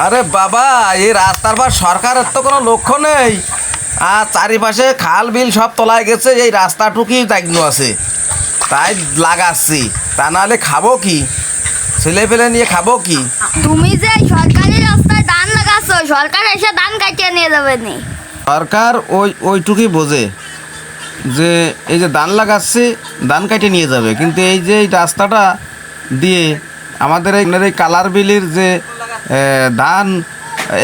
আরে বাবা, এই রাস্তার পর সরকারের তো কোনো লক্ষ্য নেই। আর চারিপাশে খাল বিল সব তলায় গেছে, এই রাস্তাটুকুই দাগ্ন আছে, তাই লাগাচ্ছি। তা নাহলে খাবো কি? ছেলে পেলে নিয়ে খাবো কি? তুমি যে সরকারি রাস্তায় ধান লাগাচ্ছ, সরকার এসে ধান কাটিয়ে নিয়ে যাবে নি? সরকার ওইটুকুই বোঝে যে এই যে ধান লাগাচ্ছে, ধান কাটিয়ে নিয়ে যাবে, কিন্তু এই যে এই রাস্তাটা দিয়ে আমাদের এই কালার বিলের যে ধান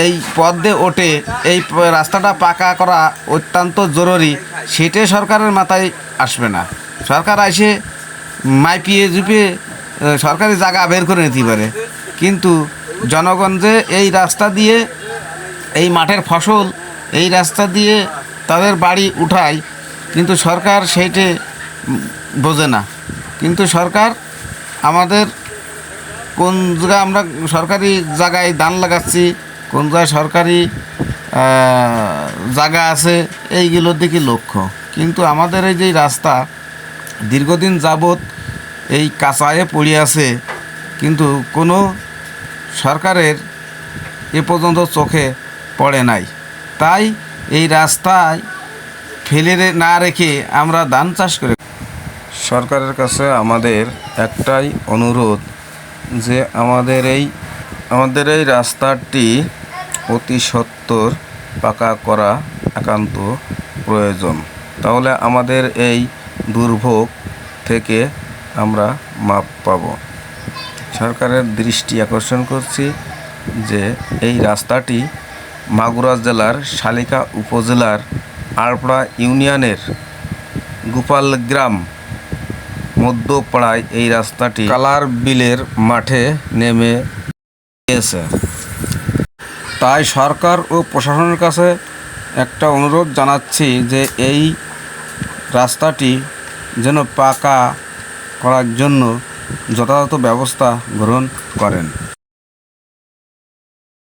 এই পথ দিয়ে ওঠে, এই রাস্তাটা পাকা করা অত্যন্ত জরুরি, সেটা সরকারের মাথায় আসবে না। সরকার এসে মাইপিয়ে জুপিয়ে সরকারি জায়গা বের করে নিতে পারে, কিন্তু জনগণ যে এই রাস্তা দিয়ে এই মাঠের ফসল এই রাস্তা দিয়ে তাদের বাড়ি উঠায়, কিন্তু সরকার সেইটে বোঝে না। কিন্তু সরকার আমাদের কোন জায়গায় আমরা সরকারি জায়গায় ধান লাগাচ্ছি, কোন জায়গায় সরকারি জায়গা আছে, এইগুলোর দিকে লক্ষ্য। কিন্তু আমাদের এই যে রাস্তা দীর্ঘদিন যাবৎ এই কাঁচায়ে পড়ে আছে, কিন্তু কোনো সরকারের এ পর্যন্ত চোখে পড়ে নাই। তাই এই রাস্তায় ফেলে না রেখে আমরা ধান চাষ করে। সরকারের কাছে আমাদের একটাই অনুরোধ যে আমাদের এই রাস্তাটি অতি সত্বর পাকা করা একান্ত প্রয়োজন। তাহলে আমাদের এই দুর্ভোগ থেকে আমরা মাপ পাব। সরকারের দৃষ্টি আকর্ষণ করছি যে এই রাস্তাটি মাগুরা জেলার শালিকা উপজেলার আড়পাড়া ইউনিয়নের গোপালগ্রাম মধ্যপাড়ায় এই রাস্তাটি কালার বিলের মাঠে নেমে গিয়েছে। তাই সরকার ও প্রশাসনের কাছে একটা অনুরোধ জানাচ্ছি যে এই রাস্তাটি যেন পাকা করার জন্য যথাযথ ব্যবস্থা গ্রহণ করেন।